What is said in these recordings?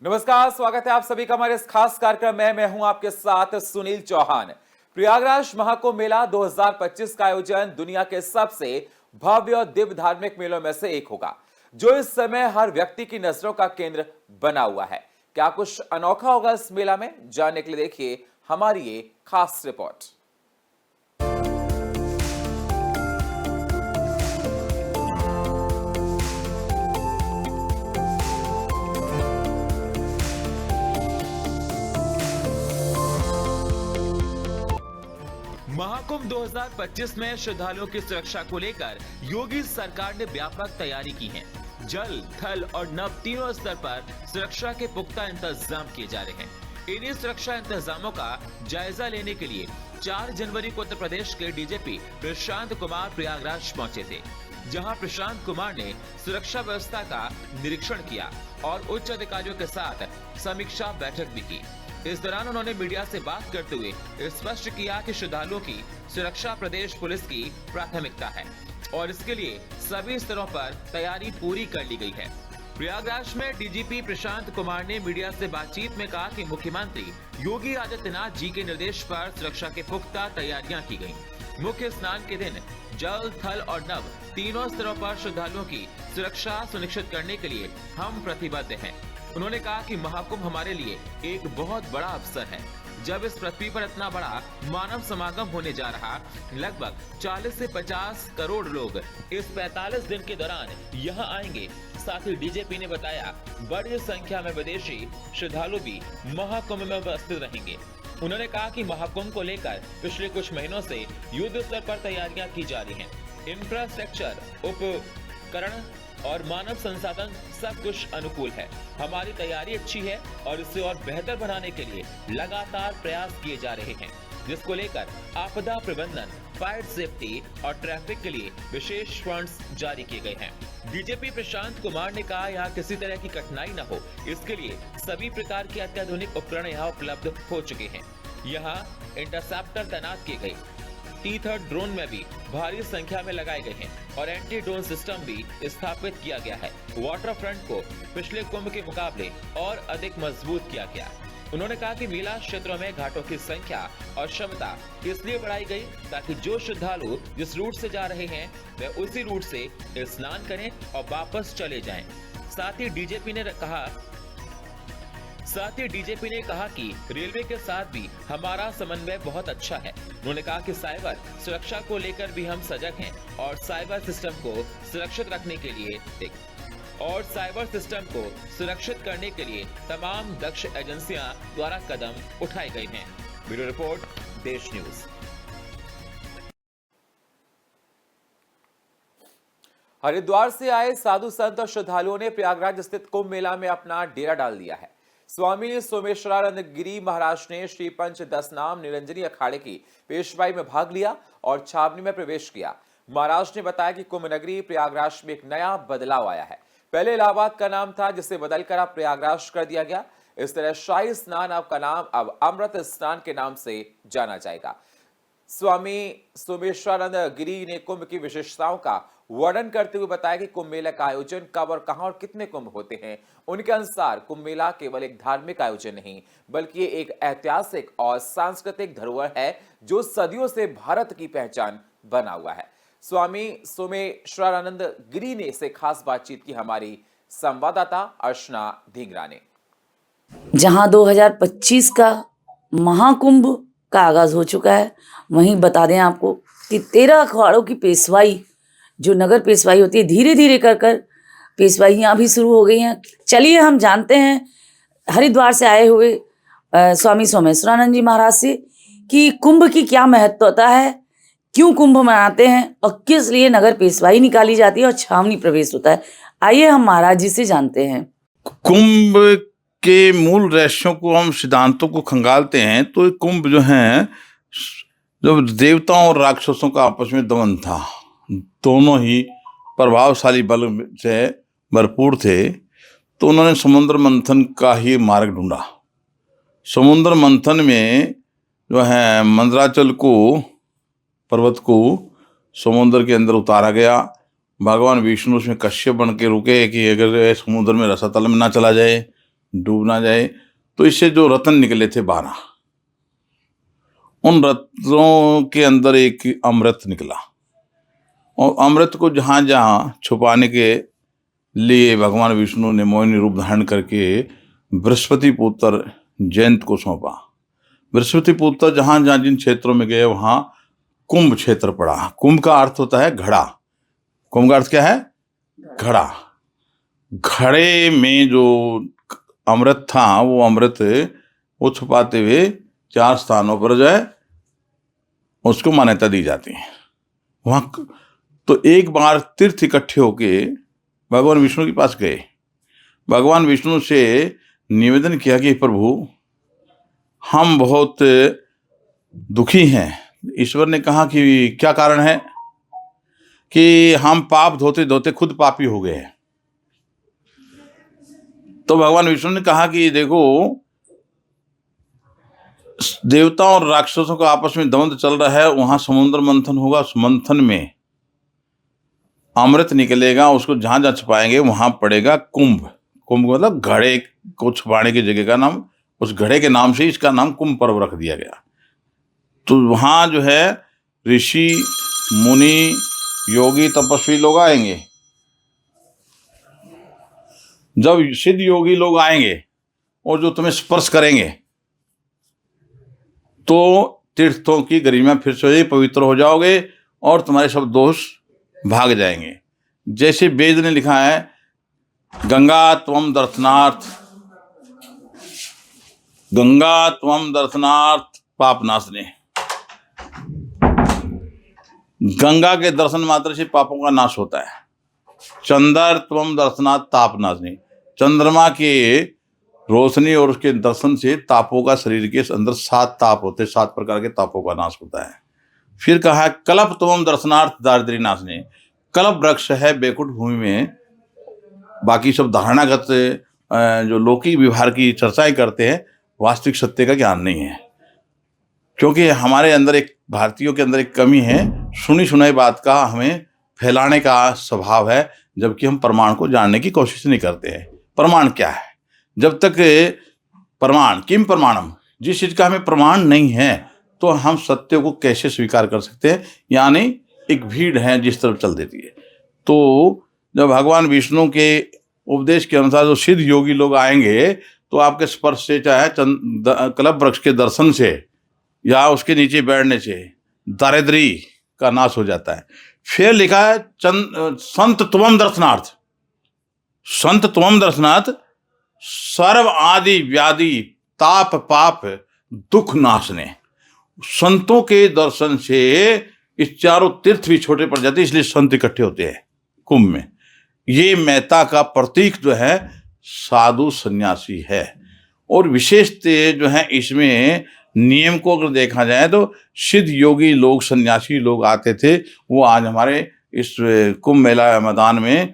नमस्कार, स्वागत है आप सभी का हमारे इस खास कार्यक्रम में। मैं हूं आपके साथ सुनील चौहान। प्रयागराज महाकुंभ मेला 2025 का आयोजन दुनिया के सबसे भव्य और दिव्य धार्मिक मेलों में से एक होगा, जो इस समय हर व्यक्ति की नजरों का केंद्र बना हुआ है। क्या कुछ अनोखा होगा इस मेला में, जानने के लिए देखिए हमारी ये खास रिपोर्ट। महाकुंभ 2025 में श्रद्धालुओं की सुरक्षा को लेकर योगी सरकार ने व्यापक तैयारी की है। जल, थल और नभ तीनों स्तर पर सुरक्षा के पुख्ता इंतजाम किए जा रहे हैं। इन्हीं सुरक्षा इंतजामों का जायजा लेने के लिए 4 जनवरी को उत्तर प्रदेश के डीजीपी प्रशांत कुमार प्रयागराज पहुंचे थे, जहां प्रशांत कुमार ने सुरक्षा व्यवस्था का निरीक्षण किया और उच्च अधिकारियों के साथ समीक्षा बैठक भी की। इस दौरान उन्होंने मीडिया से बात करते हुए स्पष्ट किया कि श्रद्धालुओं की सुरक्षा प्रदेश पुलिस की प्राथमिकता है और इसके लिए सभी स्तरों पर तैयारी पूरी कर ली गई है। प्रयागराज में डीजीपी प्रशांत कुमार ने मीडिया से बातचीत में कहा कि मुख्यमंत्री योगी आदित्यनाथ जी के निर्देश पर सुरक्षा के पुख्ता तैयारियां की गई। मुख्य स्नान के दिन जल, थल और नभ तीनों स्तरों पर श्रद्धालुओं की सुरक्षा सुनिश्चित करने के लिए हम प्रतिबद्ध हैं। उन्होंने कहा कि महाकुंभ हमारे लिए एक बहुत बड़ा अवसर है। जब इस पृथ्वी पर इतना बड़ा मानव समागम होने जा रहा, लगभग 40 से 50 करोड़ लोग इस 45 दिन के दौरान यहाँ आएंगे। साथ ही डीजीपी ने बताया, बड़ी संख्या में विदेशी श्रद्धालु भी महाकुंभ में उपस्थित रहेंगे। उन्होंने कहा कि महाकुंभ को लेकर पिछले कुछ महीनों से युद्ध स्तर पर तैयारियां की जा रही हैं। इंफ्रास्ट्रक्चर, उपकरण और मानव संसाधन सब कुछ अनुकूल है। हमारी तैयारी अच्छी है और इसे और बेहतर बनाने के लिए लगातार प्रयास किए जा रहे हैं, जिसको लेकर आपदा प्रबंधन, फायर सेफ्टी और ट्रैफिक के लिए विशेष फंड्स जारी किए गए हैं। डीजीपी प्रशांत कुमार ने कहा, यहाँ किसी तरह की कठिनाई न हो, इसके लिए सभी प्रकार के अत्याधुनिक उपकरण यहाँ उपलब्ध हो चुके हैं। यहाँ इंटरसेप्टर तैनात किए गए, T-3 ड्रोन में भी भारी संख्या में लगाए गए हैं और एंटी ड्रोन सिस्टम भी स्थापित किया गया है। वाटर फ्रंट को पिछले कुंभ के मुकाबले और अधिक मजबूत किया गया। उन्होंने कहा कि मेला क्षेत्रों में घाटों की संख्या और क्षमता इसलिए बढ़ाई गई ताकि जो श्रद्धालु जिस रूट से जा रहे हैं वे उसी रूट से स्नान करें और वापस चले जाएं। साथ ही डीजीपी ने कहा कि रेलवे के साथ भी हमारा समन्वय बहुत अच्छा है। उन्होंने कहा कि साइबर सुरक्षा को लेकर भी हम सजग हैं और साइबर सिस्टम को सुरक्षित करने के लिए तमाम दक्ष एजेंसियां द्वारा कदम उठाए गए हैं। ब्यूरो रिपोर्ट, देश न्यूज। हरिद्वार से आए साधु संत और श्रद्धालुओं ने प्रयागराज स्थित कुंभ मेला में अपना डेरा डाल दिया है। स्वामी सोमेश्वरानंद गिरी महाराज ने श्री पंच दशनाम निरंजनी अखाड़े की पेशवाई में भाग लिया और छावनी में प्रवेश किया। महाराज ने बताया कि कुंभ नगरी प्रयागराज में एक नया बदलाव आया है। पहले इलाहाबाद का नाम था, जिसे बदलकर अब प्रयागराज कर दिया गया। इस तरह शाही स्नान का नाम अब अमृत स्नान के नाम से जाना जाएगा। स्वामी सोमेश्वरानंद गिरी ने कुंभ की विशेषताओं का वर्णन करते हुए बताया कि कुंभ मेला का आयोजन कब और कहां और कितने कुंभ होते हैं। उनके अनुसार कुंभ मेला केवल एक धार्मिक आयोजन नहीं, बल्कि एक ऐतिहासिक और सांस्कृतिक धरोहर है जो सदियों से भारत की पहचान बना हुआ है। स्वामी सोमेश्वरानंद गिरी ने से खास बातचीत की हमारी संवाददाता अर्चना ढींगरा ने। जहां 2025 का महाकुंभ का आगाज हो चुका है, वहीं बता दें आपको कि 13 अखाड़ों की पेशवाई, जो नगर पेशवाई होती है, धीरे धीरे कर पेशवाइयाँ भी शुरू हो गई हैं। चलिए हम जानते हैं हरिद्वार से आए हुए स्वामी सोमेश्वरानंद जी महाराज से कि कुंभ की क्या महत्वता है, क्यों कुंभ मनाते हैं और किस लिए नगर पेशवाई निकाली जाती है और छावनी प्रवेश होता है। आइए हम महाराज जी से जानते हैं। कुंभ के मूल रहस्यों को, हम सिद्धांतों को खंगालते हैं तो ये कुंभ जो है, जब देवताओं और राक्षसों का आपस में दमन था, दोनों ही प्रभावशाली बल से भरपूर थे, तो उन्होंने समुद्र मंथन का ही मार्ग ढूंढा। समुद्र मंथन में जो है मंदराचल को, पर्वत को समुद्र के अंदर उतारा गया। भगवान विष्णु उसमें कश्यप बन के रुके कि अगर समुद्र में रसातल में ना चला जाए, डूब ना जाए। तो इससे जो रत्न निकले थे 12, उन रत्नों के अंदर एक अमृत निकला, और अमृत को जहाँ जहाँ छुपाने के लिए भगवान विष्णु ने मोहिनी रूप धारण करके बृहस्पति पुत्र जयंत को सौंपा। बृहस्पति पुत्र जहाँ जहाँ जिन क्षेत्रों में गए वहाँ कुंभ क्षेत्र पड़ा। कुंभ का अर्थ होता है घड़ा। कुंभ का अर्थ क्या है? घड़ा। घड़े में जो अमृत था वो अमृत वो छुपाते हुए 4 स्थानों पर जो है उसको मान्यता दी जाती है। वहाँ तो एक बार तीर्थ इकट्ठे होके भगवान विष्णु के पास गए। भगवान विष्णु से निवेदन किया कि प्रभु हम बहुत दुखी हैं। ईश्वर ने कहा कि क्या कारण है? कि हम पाप धोते धोते खुद पापी हो गए हैं। तो भगवान विष्णु ने कहा कि देखो, देवताओं और राक्षसों का आपस में द्वंद्व चल रहा है, वहां समुद्र मंथन होगा। उस मंथन में अमृत निकलेगा, उसको जहां जहां छुपाएंगे वहां पड़ेगा कुंभ। कुंभ मतलब घड़े को छुपाने की जगह का नाम, उस घड़े के नाम से इसका नाम कुंभ पर्व रख दिया गया। तो वहां जो है ऋषि मुनि योगी तपस्वी लोग आएंगे। जब सिद्ध योगी लोग आएंगे और जो तुम्हें स्पर्श करेंगे तो तीर्थों की गरिमा फिर से पवित्र हो जाओगे और तुम्हारे सब दोष भाग जाएंगे। जैसे वेद ने लिखा है, गंगा त्वम दर्शनार्थ, गंगा त्वम दर्शनार्थ पापनाशने। गंगा के दर्शन मात्र से पापों का नाश होता है। चंद्र त्वम दर्शनार्थ तापनाशने, चंद्रमा के रोशनी और उसके दर्शन से तापों का शरीर के अंदर 7 ताप होते हैं, 7 प्रकार के तापों का नाश होता है। फिर कहा है कल्प त्वम दर्शनार्थ दारिद्र्य नाशने। कल्प वृक्ष है बैकुंठ भूमि में। बाकी सब धारणागत जो लौकिक व्यवहार की चर्चाएं करते हैं, वास्तविक सत्य का ज्ञान नहीं है। क्योंकि हमारे अंदर एक भारतीयों के अंदर एक कमी है, सुनी सुनाई बात का हमें फैलाने का स्वभाव है, जबकि हम प्रमाण को जानने की कोशिश नहीं करते हैं। प्रमाण क्या है? जब तक प्रमाण किम प्रमाणम, जिस चीज का हमें प्रमाण नहीं है तो हम सत्य को कैसे स्वीकार कर सकते हैं? यानी एक भीड़ है जिस तरफ चल देती है। तो जब भगवान विष्णु के उपदेश के अनुसार जो सिद्ध योगी लोग आएंगे तो आपके स्पर्श से, चाहे कल्प वृक्ष के दर्शन से या उसके नीचे बैठने से दारिद्र्य का नाश हो जाता है। फिर लिखा है संत त्वम दर्शनार्थ, संत त्वम दर्शनार्थ सर्व आदि व्याधि ताप पाप दुख नाशने। संतों के दर्शन से इस चारों तीर्थ भी छोटे पड़ जाते हैं, इसलिए संत इकट्ठे होते हैं कुंभ में। ये मेहता का प्रतीक जो है साधु सन्यासी है। और विशेषतः जो है इसमें नियम को अगर देखा जाए तो सिद्ध योगी लोग, सन्यासी लोग आते थे। वो आज हमारे इस कुंभ मेला मैदान में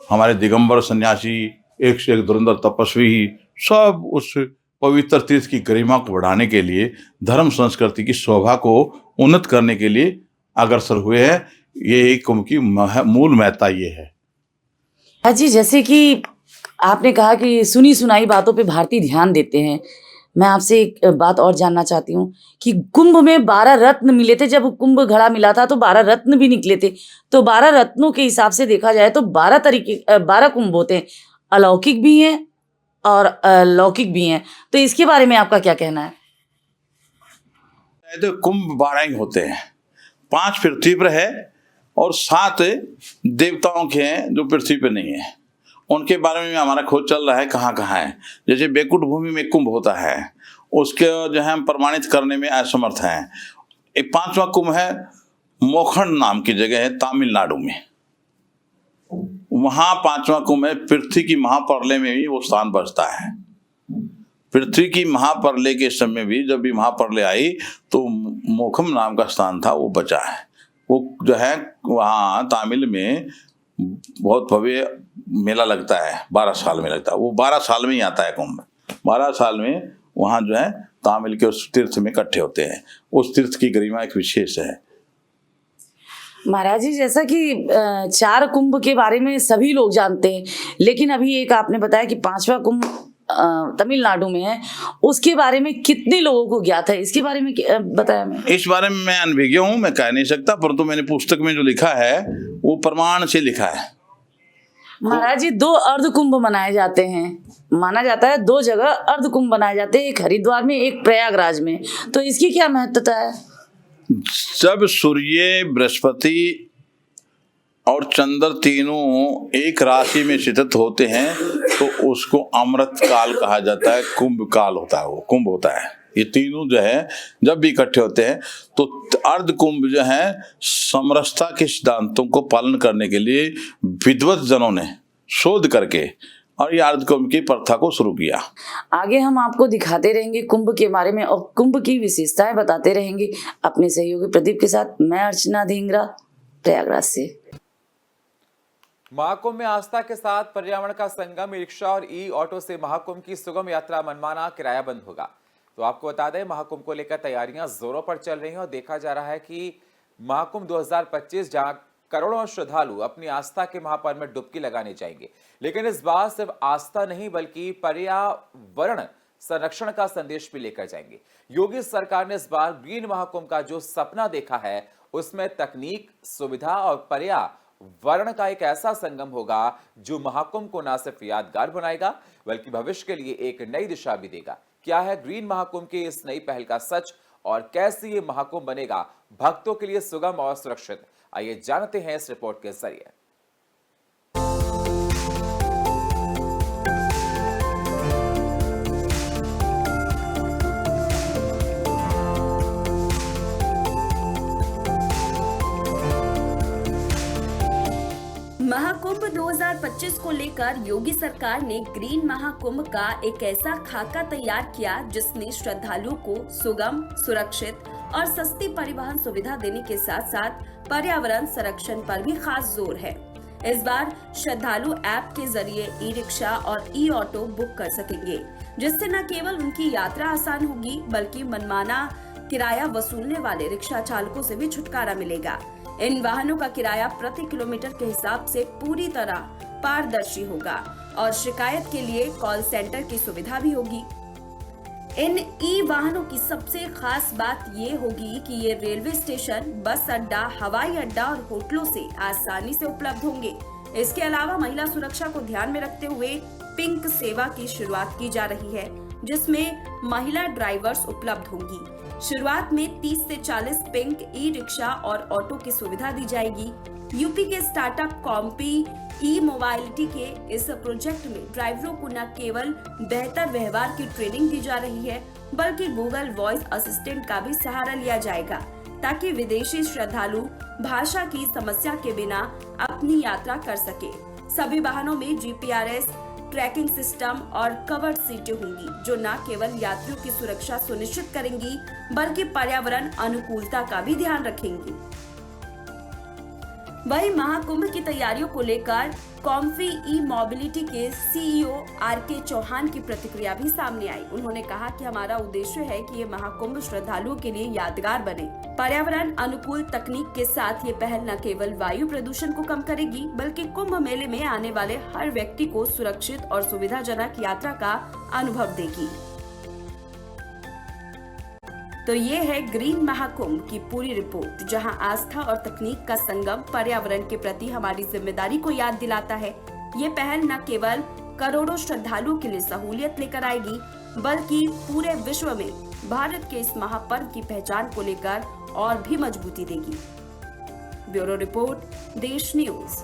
हमारे दिगंबर सन्यासी, एक से एक धुरंधर तपस्वी, सब उस पवित्र तीर्थ की गरिमा को बढ़ाने के लिए, धर्म संस्कृति की शोभा को उन्नत करने के लिए अग्रसर हुए हैं। ये कुंभ की मूल महत्ता ये है। जी, जैसे कि आपने कहा कि सुनी सुनाई बातों पे भारतीय ध्यान देते हैं, मैं आपसे एक बात और जानना चाहती हूँ कि कुंभ में 12 रत्न मिले थे। जब कुंभ घड़ा मिला था तो 12 रत्न भी निकले थे। तो 12 रत्नों के हिसाब से देखा जाए तो 12 कुंभ होते हैं, अलौकिक भी हैं और लौकिक भी हैं। तो इसके बारे में आपका क्या कहना है? तो कुंभ 12 ही होते हैं, 5 पृथ्वी पर है और 7 देवताओं के हैं जो पृथ्वी पर नहीं है। उनके बारे में हमारा खोज चल रहा है, कहाँ कहाँ है। जैसे बैकुंठ भूमि में कुंभ होता है, उसके जो है हम प्रमाणित करने में असमर्थ हैं। एक 5वां कुंभ है, मोखंड नाम की जगह है तमिलनाडु में। वहाँ 5वां कुंभ है। पृथ्वी की महाप्रलय में भी वो स्थान बचता है। पृथ्वी की महाप्रलय के समय भी, जब भी महाप्रलय आई तो मोखम नाम का स्थान था, वो बचा है। वो जो है वहाँ तमिल में बहुत भव्य मेला लगता है, 12 साल में लगता है। वो 12 साल में ही आता है कुंभ। 12 साल में वहाँ जो है तमिल के उस तीर्थ में इकट्ठे होते हैं। उस तीर्थ की गरिमा एक विशेष है। महाराज जी, जैसा कि 4 कुंभ के बारे में सभी लोग जानते हैं, लेकिन अभी एक आपने बताया कि 5वां कुंभ तमिलनाडु में है, उसके बारे में कितने लोगों को ज्ञात है, इसके बारे में बताया मैं। इस बारे में मैं अनभिज्ञ हूँ, मैं कह नहीं सकता, परंतु मैंने पुस्तक में जो लिखा है वो प्रमाण से लिखा है। महाराज जी 2 अर्ध कुंभ मनाए जाते हैं, माना जाता है 2 जगह अर्ध कुंभ मनाए जाते हैं, एक हरिद्वार में एक प्रयागराज में, तो इसकी क्या महत्वता है? जब सूर्य, बृहस्पति और चंद्र तीनों एक राशि में स्थित होते हैं तो उसको अमृत काल कहा जाता है, कुंभ काल होता है, वो कुंभ होता है। ये तीनों जो है जब भी इकट्ठे होते हैं तो अर्ध कुंभ जो है समरसता के सिद्धांतों को पालन करने के लिए विद्वत जनों ने शोध करके और ये अर्ध कुंभ की प्रथा को शुरू किया। आगे हम आपको दिखाते रहेंगे कुंभ के बारे में और कुंभ की विशेषताएं बताते रहेंगे अपने सहयोगी प्रदीप के साथ। मैं अर्चना धिंगरा, प्रयागराज से। महाकुंभ में आस्था के साथ पर्यावरण का संगम, ई रिक्शा और ई ऑटो से महाकुंभ की सुगम यात्रा मनमाना किराया बंद होगा। तो आपको बता दें, महाकुंभ को लेकर तैयारियां जोरों पर चल रही हैं और देखा जा रहा है कि महाकुंभ 2025 जहां करोड़ों श्रद्धालु अपनी आस्था के महापर्व में डुबकी लगाने जाएंगे, लेकिन इस बार सिर्फ आस्था नहीं बल्कि पर्यावरण संरक्षण का संदेश भी लेकर जाएंगे। योगी सरकार ने इस बार ग्रीन महाकुंभ का जो सपना देखा है उसमें तकनीक, सुविधा और पर्यावरण का एक ऐसा संगम होगा जो महाकुंभ को न सिर्फ यादगार बनाएगा बल्कि भविष्य के लिए एक नई दिशा भी देगा। क्या है ग्रीन महाकुंभ की इस नई पहल का सच और कैसे ये महाकुंभ बनेगा भक्तों के लिए सुगम और सुरक्षित, आइए जानते हैं इस रिपोर्ट के जरिए। महाकुंभ 2025 को लेकर योगी सरकार ने ग्रीन महाकुंभ का एक ऐसा खाका तैयार किया जिसमें श्रद्धालुओं को सुगम, सुरक्षित और सस्ती परिवहन सुविधा देने के साथ साथ पर्यावरण संरक्षण पर भी खास जोर है। इस बार श्रद्धालु ऐप के जरिए ई रिक्शा और ई ऑटो बुक कर सकेंगे, जिससे न केवल उनकी यात्रा आसान होगी बल्कि मनमाना किराया वसूलने वाले रिक्शा चालकों से भी छुटकारा मिलेगा। इन वाहनों का किराया प्रति किलोमीटर के हिसाब से पूरी तरह पारदर्शी होगा और शिकायत के लिए कॉल सेंटर की सुविधा भी होगी। इन ई वाहनों की सबसे खास बात ये होगी कि ये रेलवे स्टेशन, बस अड्डा, हवाई अड्डा और होटलों से आसानी से उपलब्ध होंगे। इसके अलावा महिला सुरक्षा को ध्यान में रखते हुए पिंक सेवा की शुरुआत की जा रही है, जिसमें महिला ड्राइवर्स उपलब्ध होंगी। शुरुआत में 30 से 40 पिंक ई रिक्शा और ऑटो की सुविधा दी जाएगी। यूपी के स्टार्टअप कॉम्पी ई मोबाइलिटी के इस प्रोजेक्ट में ड्राइवरों को न केवल बेहतर व्यवहार की ट्रेनिंग दी जा रही है बल्कि गूगल वॉइस असिस्टेंट का भी सहारा लिया जाएगा ताकि विदेशी श्रद्धालु भाषा की समस्या के बिना अपनी यात्रा कर सके। सभी वाहनों में जीपीआरएस ट्रैकिंग सिस्टम और कवर्ड सीटें होंगी जो न केवल यात्रियों की सुरक्षा सुनिश्चित करेंगी बल्कि पर्यावरण अनुकूलता का भी ध्यान रखेंगी। वहीं महाकुंभ की तैयारियों को लेकर कॉम्फी ई मोबिलिटी के सीईओ आरके चौहान की प्रतिक्रिया भी सामने आई। उन्होंने कहा कि हमारा उद्देश्य है कि ये महाकुंभ श्रद्धालुओं के लिए यादगार बने। पर्यावरण अनुकूल तकनीक के साथ ये पहल न केवल वायु प्रदूषण को कम करेगी बल्कि कुंभ मेले में आने वाले हर व्यक्ति को सुरक्षित और सुविधाजनक यात्रा का अनुभव देगी। तो ये है ग्रीन महाकुंभ की पूरी रिपोर्ट, जहां आस्था और तकनीक का संगम पर्यावरण के प्रति हमारी जिम्मेदारी को याद दिलाता है। ये पहल न केवल करोड़ों श्रद्धालुओं के लिए सहूलियत लेकर आएगी बल्कि पूरे विश्व में भारत के इस महापर्व की पहचान को लेकर और भी मजबूती देगी। ब्यूरो रिपोर्ट, देश न्यूज।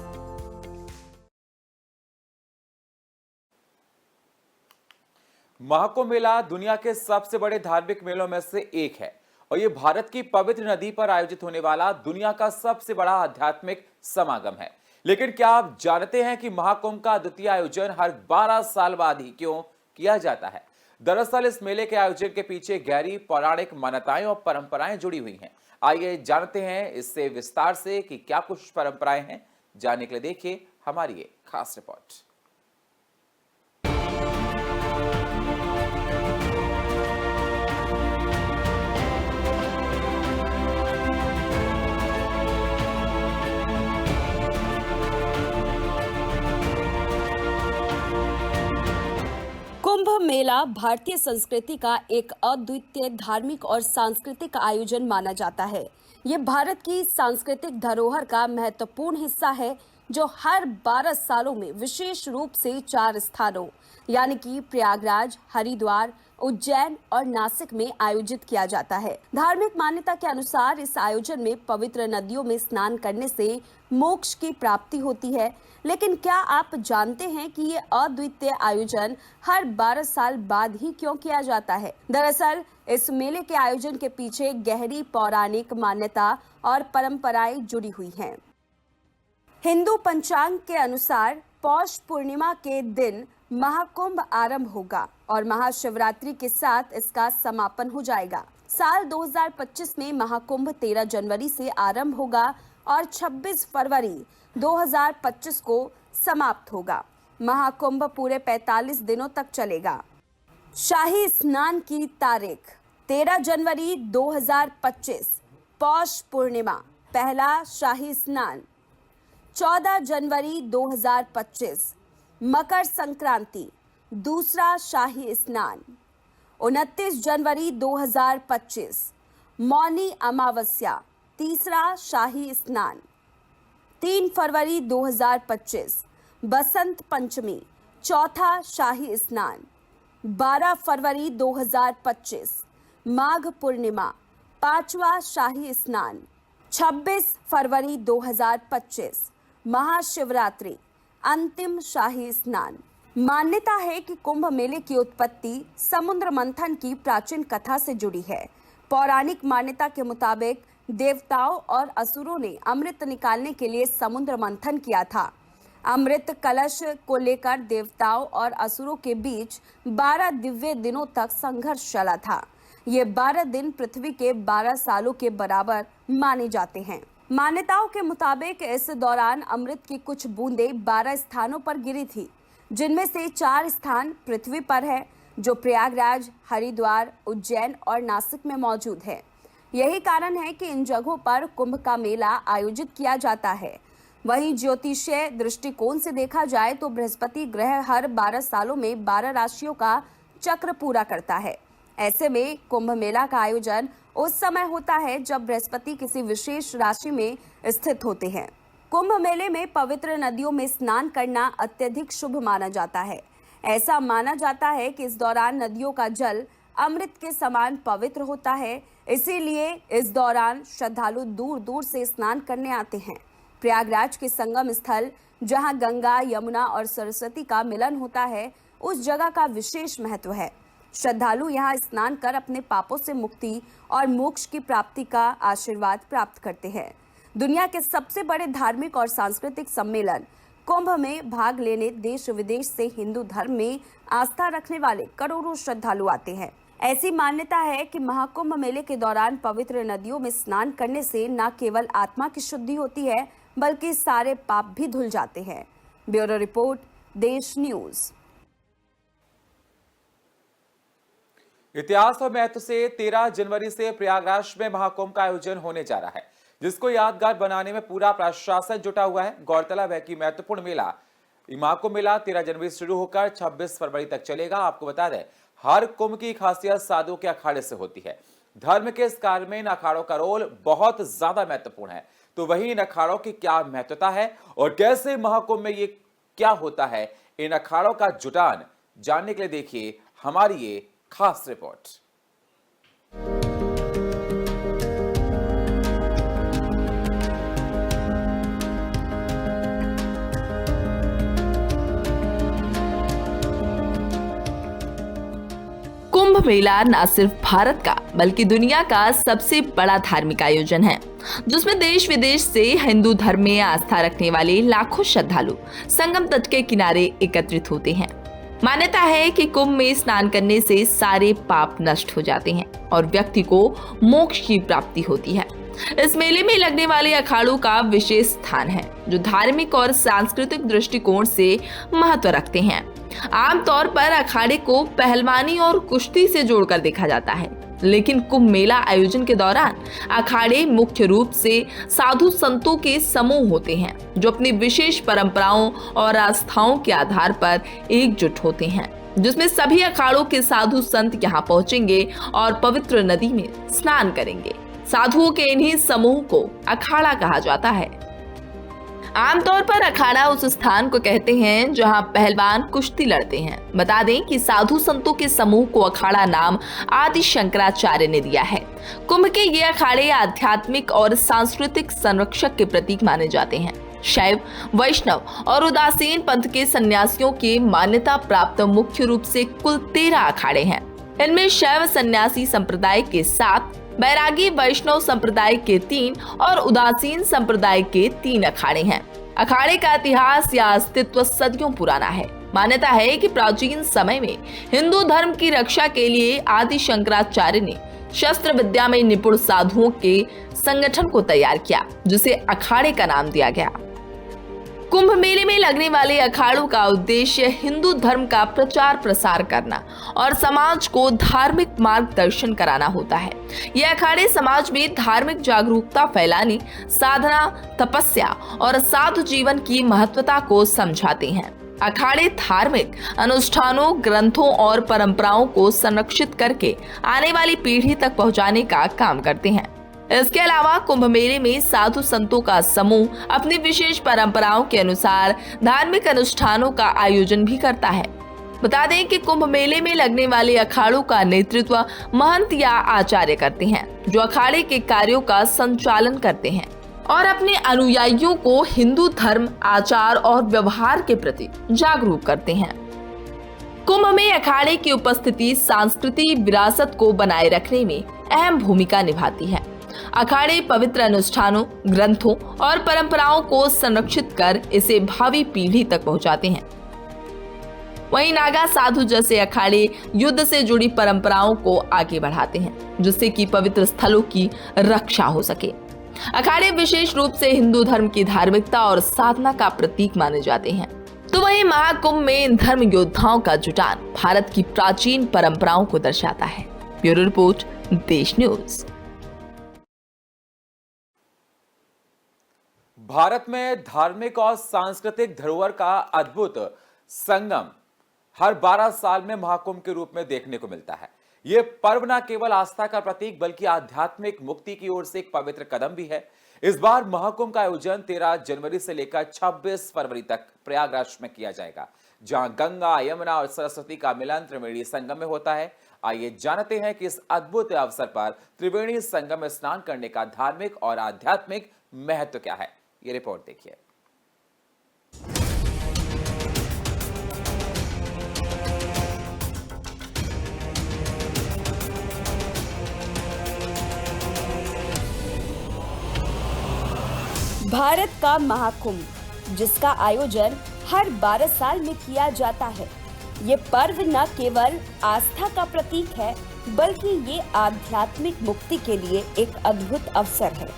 महाकुंभ मेला दुनिया के सबसे बड़े धार्मिक मेलों में से एक है और ये भारत की पवित्र नदी पर आयोजित होने वाला दुनिया का सबसे बड़ा आध्यात्मिक समागम है। लेकिन क्या आप जानते हैं कि महाकुंभ का द्वितीय आयोजन हर 12 साल बाद ही क्यों किया जाता है? दरअसल इस मेले के आयोजन के पीछे गहरी पौराणिक मान्यताएं और परंपराएं जुड़ी हुई हैं। आइए जानते हैं इससे विस्तार से कि क्या कुछ परंपराएं हैं। जानने के लिए देखिए हमारी ये खास रिपोर्ट। कुंभ मेला भारतीय संस्कृति का एक अद्वितीय धार्मिक और सांस्कृतिक आयोजन माना जाता है। ये भारत की सांस्कृतिक धरोहर का महत्वपूर्ण हिस्सा है जो हर 12 सालों में विशेष रूप से 4 स्थानों यानी कि प्रयागराज, हरिद्वार, उज्जैन और नासिक में आयोजित किया जाता है। धार्मिक मान्यता के अनुसार इस आयोजन में पवित्र नदियों में स्नान करने से मोक्ष की प्राप्ति होती है। लेकिन क्या आप जानते हैं कि ये अद्वितीय आयोजन हर 12 साल बाद ही क्यों किया जाता है? दरअसल इस मेले के आयोजन के पीछे गहरी पौराणिक मान्यता और परंपराएं जुड़ी हुई हैं। हिंदू पंचांग के अनुसार पौष पूर्णिमा के दिन महाकुंभ आरंभ होगा और महाशिवरात्रि के साथ इसका समापन हो जाएगा। साल 2025 में महाकुंभ 13 जनवरी से आरंभ होगा और 26 फरवरी 2025 को समाप्त होगा। महाकुंभ पूरे 45 दिनों तक चलेगा। शाही स्नान की तारीख 13 जनवरी 2025 पौष पूर्णिमा पहला शाही स्नान, 14 जनवरी 2025 मकर संक्रांति दूसरा शाही स्नान, 29 जनवरी 2025 मौनी अमावस्या तीसरा शाही स्नान, 3 फरवरी 2025 बसंत पंचमी चौथा शाही स्नान, 12 फरवरी 2025 माघ पूर्णिमा पांचवा शाही स्नान, 26 फरवरी 2025 महाशिवरात्रि अंतिम शाही स्नान। मान्यता है कि कुंभ मेले की उत्पत्ति समुद्र मंथन की प्राचीन कथा से जुड़ी है। पौराणिक मान्यता के मुताबिक देवताओं और असुरों ने अमृत निकालने के लिए समुद्र मंथन किया था। अमृत कलश को लेकर देवताओं और असुरों के बीच 12 दिव्य दिनों तक संघर्ष चला था। ये 12 दिन पृथ्वी के 12 सालों के बराबर माने जाते हैं। मान्यताओं के मुताबिक इस दौरान अमृत की कुछ बूंदें 12 स्थानों पर गिरी थी, जिनमें से 4 स्थान पृथ्वी पर है, जो प्रयागराज, हरिद्वार, उज्जैन और नासिक में मौजूद है। यही कारण है कि इन जगहों पर कुंभ का मेला आयोजित किया जाता है। वहीं ज्योतिषीय दृष्टिकोण से देखा जाए तो बृहस्पति ग्रह हर 12 सालों में 12 राशियों का चक्र पूरा करता है। ऐसे में कुंभ मेला का आयोजन उस समय होता है जब बृहस्पति किसी विशेष राशि में स्थित होते हैं। कुंभ मेले में पवित्र नदियों में स्नान करना अत्यधिक शुभ माना जाता है। ऐसा माना जाता है कि इस दौरान नदियों का जल अमृत के समान पवित्र होता है, इसीलिए इस दौरान श्रद्धालु दूर दूर से स्नान करने आते हैं। प्रयागराज के संगम स्थल, जहां गंगा, यमुना और सरस्वती का मिलन होता है, उस जगह का विशेष महत्व है। श्रद्धालु यहां स्नान कर अपने पापों से मुक्ति और मोक्ष की प्राप्ति का आशीर्वाद प्राप्त करते हैं। दुनिया के सबसे बड़े धार्मिक और सांस्कृतिक सम्मेलन कुंभ में भाग लेने देश विदेश से हिंदू धर्म में आस्था रखने वाले करोड़ों श्रद्धालु आते हैं। ऐसी मान्यता है कि महाकुंभ मेले के दौरान पवित्र नदियों में स्नान करने से न केवल आत्मा की शुद्धि होती है, बल्कि सारे पाप भी धुल जाते हैं। ब्यूरो रिपोर्ट, देश न्यूज। इतिहास और महत्व से 13 जनवरी से प्रयागराज में महाकुंभ का आयोजन होने जा रहा है, जिसको यादगार बनाने में पूरा प्रशासन जुटा हुआ है। गौरतलब है कि महत्वपूर्ण मेला महाकुंभ मेला 13 जनवरी से शुरू होकर 26 फरवरी तक चलेगा। आपको बता दें, हर कुंभ की खासियत साधुओं के अखाड़े से होती है। धर्म के इस कार्य में इन अखाड़ों का रोल बहुत ज्यादा महत्वपूर्ण है। तो वही इन अखाड़ों की क्या महत्वता है और कैसे महाकुंभ में ये क्या होता है, इन अखाड़ों का जुटान जानने के लिए देखिए हमारी ये खास रिपोर्ट। कुंभ मेला न सिर्फ भारत का बल्कि दुनिया का सबसे बड़ा धार्मिक आयोजन है, जिसमें देश विदेश से हिंदू धर्म में आस्था रखने वाले लाखों श्रद्धालु संगम तट के किनारे एकत्रित होते हैं। मान्यता है कि कुंभ में स्नान करने से सारे पाप नष्ट हो जाते हैं और व्यक्ति को मोक्ष की प्राप्ति होती है। इस मेले में लगने वाले अखाड़ों का विशेष स्थान है, जो धार्मिक और सांस्कृतिक दृष्टिकोण से महत्व रखते हैं। आमतौर पर अखाड़े को पहलवानी और कुश्ती से जोड़कर देखा जाता है, लेकिन कुंभ मेला आयोजन के दौरान अखाड़े मुख्य रूप से साधु संतों के समूह होते हैं, जो अपनी विशेष परंपराओं और आस्थाओं के आधार पर एकजुट होते हैं। जिसमें सभी अखाड़ों के साधु संत यहाँ पहुंचेंगे और पवित्र नदी में स्नान करेंगे। साधुओं के इन्हीं समूह को अखाड़ा कहा जाता है। आमतौर पर अखाड़ा उस स्थान को कहते हैं जहां पहलवान कुश्ती लड़ते हैं। बता दें कि साधु संतों के समूह को अखाड़ा नाम आदि शंकराचार्य ने दिया है। कुंभ के ये अखाड़े आध्यात्मिक और सांस्कृतिक संरक्षक के प्रतीक माने जाते हैं। शैव, वैष्णव और उदासीन पंथ के सन्यासियों के मान्यता प्राप्त मुख्य रूप से कुल 13 अखाड़े हैं। इनमें शैव सन्यासी संप्रदाय के 7, बैरागी वैष्णव संप्रदाय के 3 और उदासीन संप्रदाय के 3 अखाड़े हैं। अखाड़े का इतिहास या अस्तित्व सदियों पुराना है। मान्यता है कि प्राचीन समय में हिंदू धर्म की रक्षा के लिए आदि शंकराचार्य ने शस्त्र विद्या में निपुण साधुओं के संगठन को तैयार किया, जिसे अखाड़े का नाम दिया गया। कुंभ मेले में लगने वाले अखाड़ों का उद्देश्य हिंदू धर्म का प्रचार प्रसार करना और समाज को धार्मिक मार्गदर्शन कराना होता है। ये अखाड़े समाज में धार्मिक जागरूकता फैलाने, साधना, तपस्या और साधु जीवन की महत्वता को समझाते हैं। अखाड़े धार्मिक अनुष्ठानों, ग्रंथों और परंपराओं को संरक्षित करके आने वाली पीढ़ी तक पहुंचाने का काम करते हैं। इसके अलावा कुंभ मेले में साधु संतों का समूह अपनी विशेष परंपराओं के अनुसार धार्मिक अनुष्ठानों का आयोजन भी करता है। बता दें कि कुंभ मेले में लगने वाले अखाड़ों का नेतृत्व महंत या आचार्य करते हैं, जो अखाड़े के कार्यों का संचालन करते हैं और अपने अनुयायियों को हिंदू धर्म, आचार और व्यवहार के प्रति जागरूक करते हैं। कुंभ में अखाड़े की उपस्थिति सांस्कृतिक विरासत को बनाए रखने में अहम भूमिका निभाती है। अखाड़े पवित्र अनुष्ठानों, ग्रंथों और परंपराओं को संरक्षित कर इसे भावी पीढ़ी तक पहुंचाते हैं। वहीं नागा साधु जैसे अखाड़े युद्ध से जुड़ी परंपराओं को आगे बढ़ाते हैं, जिससे कि पवित्र स्थलों की रक्षा हो सके। अखाड़े विशेष रूप से हिंदू धर्म की धार्मिकता और साधना का प्रतीक माने जाते हैं। तो वहीं महाकुंभ में इन धर्म योद्धाओं का जुटान भारत की प्राचीन परंपराओं को दर्शाता है। ब्यूरो रिपोर्ट, देश न्यूज। भारत में धार्मिक और सांस्कृतिक धरोहर का अद्भुत संगम हर 12 साल में महाकुंभ के रूप में देखने को मिलता है। यह पर्व न केवल आस्था का प्रतीक बल्कि आध्यात्मिक मुक्ति की ओर से एक पवित्र कदम भी है। इस बार महाकुंभ का आयोजन 13 जनवरी से लेकर 26 फरवरी तक प्रयागराज में किया जाएगा, जहां गंगा, यमुना और सरस्वती का मिलन त्रिवेणी संगम में होता है। आइए जानते हैं कि इस अद्भुत अवसर पर त्रिवेणी संगम में स्नान करने का धार्मिक और आध्यात्मिक महत्व क्या है। ये रिपोर्ट देखिए। भारत का महाकुंभ, जिसका आयोजन हर 12 साल में किया जाता है, ये पर्व न केवल आस्था का प्रतीक है बल्कि ये आध्यात्मिक मुक्ति के लिए एक अद्भुत अवसर है।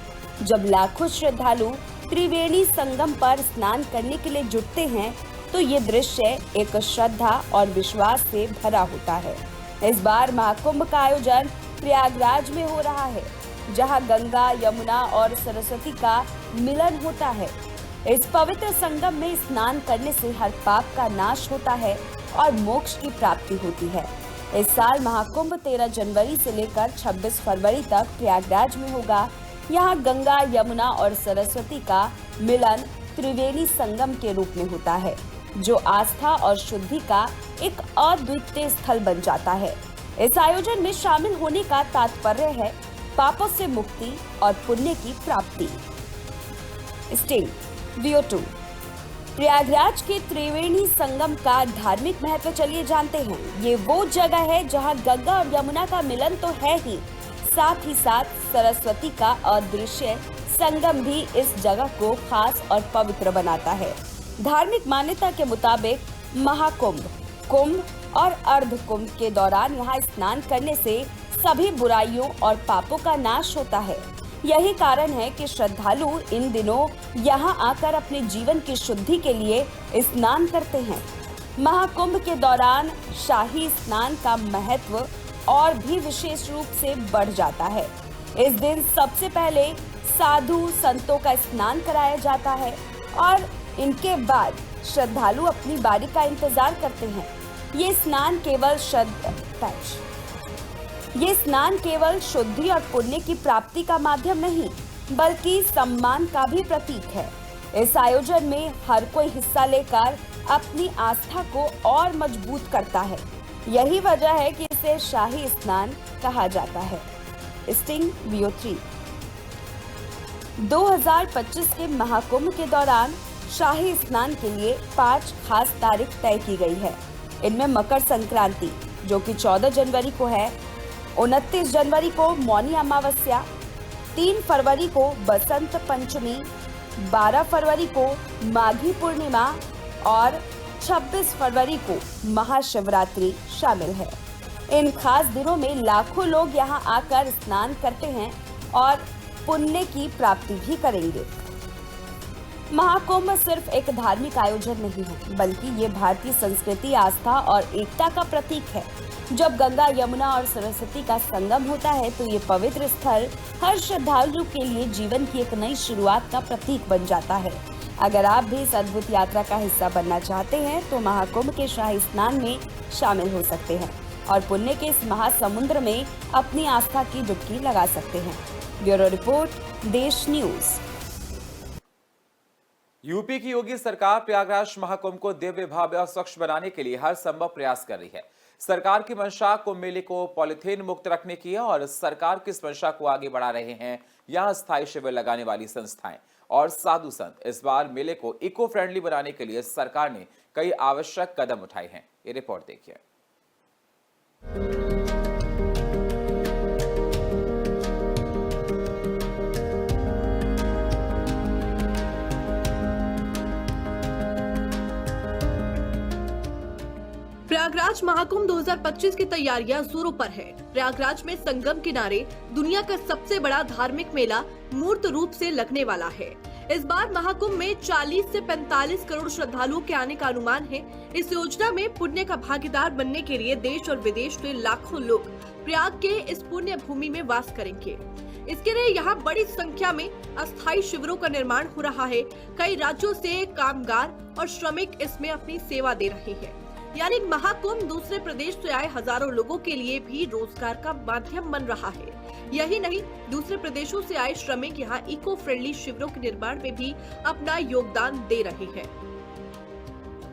जब लाखों श्रद्धालु त्रिवेणी संगम पर स्नान करने के लिए जुटते हैं तो ये दृश्य एक श्रद्धा और विश्वास से भरा होता है। इस बार महाकुंभ का आयोजन प्रयागराज में हो रहा है, जहां गंगा, यमुना और सरस्वती का मिलन होता है। इस पवित्र संगम में स्नान करने से हर पाप का नाश होता है और मोक्ष की प्राप्ति होती है। इस साल महाकुंभ 13 जनवरी से लेकर 26 फरवरी तक प्रयागराज में होगा। यहाँ गंगा, यमुना और सरस्वती का मिलन त्रिवेणी संगम के रूप में होता है, जो आस्था और शुद्धि का एक अद्वितीय स्थल बन जाता है। इस आयोजन में शामिल होने का तात्पर्य है पापों से मुक्ति और पुण्य की प्राप्ति। स्टिल वीओ 2 प्रयागराज के त्रिवेणी संगम का धार्मिक महत्व चलिए जानते हैं। ये वो जगह है जहां गंगा और यमुना का मिलन तो है ही, साथ ही साथ सरस्वती का अदृश्य संगम भी इस जगह को खास और पवित्र बनाता है। धार्मिक मान्यता के मुताबिक महाकुंभ, कुंभ और अर्ध कुंभ के दौरान यहाँ स्नान करने से सभी बुराइयों और पापों का नाश होता है। यही कारण है कि श्रद्धालु इन दिनों यहाँ आकर अपने जीवन की शुद्धि के लिए स्नान करते हैं। महाकुंभ के दौरान शाही स्नान का महत्व और भी विशेष रूप से बढ़ जाता है। इस दिन सबसे पहले साधु संतों का स्नान कराया जाता है और इनके बाद श्रद्धालु अपनी बारी का इंतजार करते हैं। ये स्नान केवल शुद्धि और पुण्य की प्राप्ति का माध्यम नहीं, बल्कि सम्मान का भी प्रतीक है। इस आयोजन में हर कोई हिस्सा लेकर अपनी आस्था को और मजबूत करता है। यही वजह है कि इसे शाही स्नान कहा जाता है। स्टिंग VO3 2025 के महाकुंभ के दौरान शाही स्नान के लिए 5 खास तारीख तय की गई है। इनमें मकर संक्रांति जो कि 14 जनवरी को है, 29 जनवरी को मौनी अमावस्या, 3 फरवरी को बसंत पंचमी, 12 फरवरी को माघी पूर्णिमा और 26 फरवरी को महाशिवरात्रि शामिल है। इन खास दिनों में लाखों लोग यहां आकर स्नान करते हैं और पुण्य की प्राप्ति भी करेंगे। महाकुंभ सिर्फ एक धार्मिक आयोजन नहीं है, बल्कि ये भारतीय संस्कृति, आस्था और एकता का प्रतीक है। जब गंगा, यमुना और सरस्वती का संगम होता है तो ये पवित्र स्थल हर श्रद्धालु के लिए जीवन की एक नई शुरुआत का प्रतीक बन जाता है। अगर आप भी इस अद्भुत यात्रा का हिस्सा बनना चाहते हैं तो महाकुंभ के शाही स्नान में शामिल हो सकते हैं और पुण्य के इस महासमुद्र में अपनी आस्था की डुबकी लगा सकते हैं। ब्यूरो रिपोर्ट, देश न्यूज। यूपी की योगी सरकार प्रयागराज महाकुंभ को दिव्य, भव्य और स्वच्छ बनाने के लिए हर संभव प्रयास कर रही है। सरकार की मंशा कुंभ मेले को पॉलिथीन मुक्त रखने की है और सरकार की इस मंशा को आगे बढ़ा रहे हैं यहां स्थायी शिविर लगाने वाली संस्थाएं और साधु संत। इस बार मेले को इको फ्रेंडली बनाने के लिए सरकार ने कई आवश्यक कदम उठाए हैं। ये रिपोर्ट देखिए। प्रयागराज महाकुंभ 2025 की तैयारियां जोरों पर है। प्रयागराज में संगम किनारे दुनिया का सबसे बड़ा धार्मिक मेला मूर्त रूप से लगने वाला है। इस बार महाकुंभ में 40 से 45 करोड़ श्रद्धालुओं के आने का अनुमान है। इस योजना में पुण्य का भागीदार बनने के लिए देश और विदेश से लाखों लोग प्रयाग के इस पुण्य भूमि में वास करेंगे। इसके लिए यहाँ बड़ी संख्या में अस्थायी शिविरों का निर्माण हो रहा है। कई राज्यों से कामगार और श्रमिक इसमें अपनी सेवा दे रहे हैं। यानी महाकुंभ दूसरे प्रदेश से आए हजारों लोगों के लिए भी रोजगार का माध्यम बन रहा है। यही नहीं, दूसरे प्रदेशों से आए श्रमिक यहाँ इको फ्रेंडली शिविरों के निर्माण में भी अपना योगदान दे रहे हैं।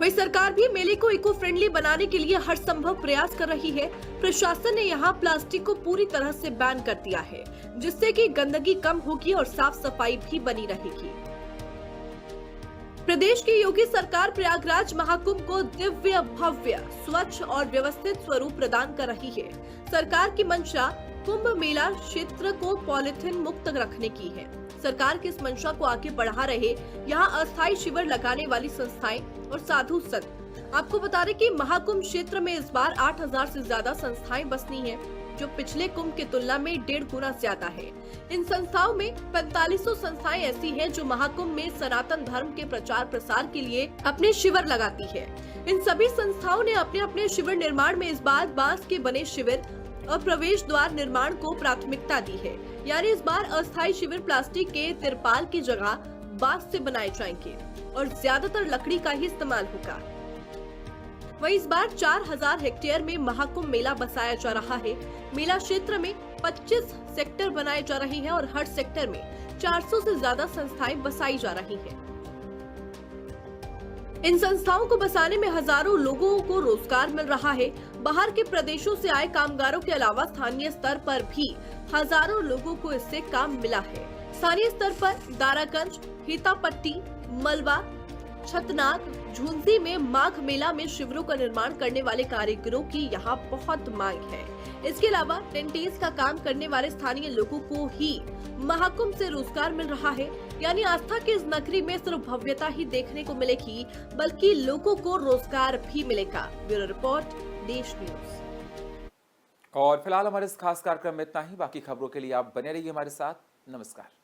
वही सरकार भी मेले को इको फ्रेंडली बनाने के लिए हर संभव प्रयास कर रही है। प्रशासन ने यहाँ प्लास्टिक को पूरी तरह से बैन कर दिया है, जिससे कि गंदगी कम होगी और साफ सफाई भी बनी रहेगी। प्रदेश की योगी सरकार प्रयागराज महाकुंभ को दिव्य, भव्य, स्वच्छ और व्यवस्थित स्वरूप प्रदान कर रही है। सरकार की मंशा कुंभ मेला क्षेत्र को पॉलिथीन मुक्त रखने की है। सरकार की इस मंशा को आगे बढ़ा रहे यहाँ अस्थायी शिविर लगाने वाली संस्थाएं और साधु संत। आपको बता दें कि महाकुंभ क्षेत्र में इस बार 8000 से ज्यादा संस्थाएं बसनी हैं, जो पिछले कुंभ की तुलना में 1.5 गुना ज्यादा है। इन संस्थाओं में 4500 संस्थाएं ऐसी हैं जो महाकुंभ में सनातन धर्म के प्रचार प्रसार के लिए अपने शिविर लगाती है। इन सभी संस्थाओं ने अपने अपने शिविर निर्माण में इस बार बांस के बने शिविर और प्रवेश द्वार निर्माण को प्राथमिकता दी है। यानी इस बार अस्थायी शिविर प्लास्टिक के तिरपाल की जगह बांस से बनाए जाएंगे और ज्यादातर लकड़ी का ही इस्तेमाल होगा। वहीं इस बार 4000 हेक्टेयर में महाकुंभ मेला बसाया जा रहा है। मेला क्षेत्र में 25 सेक्टर बनाए जा रहे हैं और हर सेक्टर में 400 से ज्यादा संस्थाएं बसाई जा रही हैं। इन संस्थाओं को बसाने में हजारों लोगों को रोजगार मिल रहा है। बाहर के प्रदेशों से आए कामगारों के अलावा स्थानीय स्तर पर भी हजारों लोगों को इससे काम मिला है। स्थानीय स्तर पर दारागंज, हितापट्टी, मलबा, छतनाग, झुंसी में माघ मेला में शिविरों का निर्माण करने वाले कारीगरों की यहाँ बहुत मांग है। इसके अलावा टेंटेज का काम करने वाले स्थानीय लोगों को ही महाकुंभ से रोजगार मिल रहा है। यानी आस्था की इस नगरी में सिर्फ भव्यता ही देखने को मिलेगी, बल्कि लोगों को रोजगार भी मिलेगा। ब्यूरो रिपोर्ट, देश न्यूज। और फिलहाल हमारे इस खास कार्यक्रम में इतना ही। बाकी खबरों के लिए आप बने रहिए हमारे साथ। नमस्कार।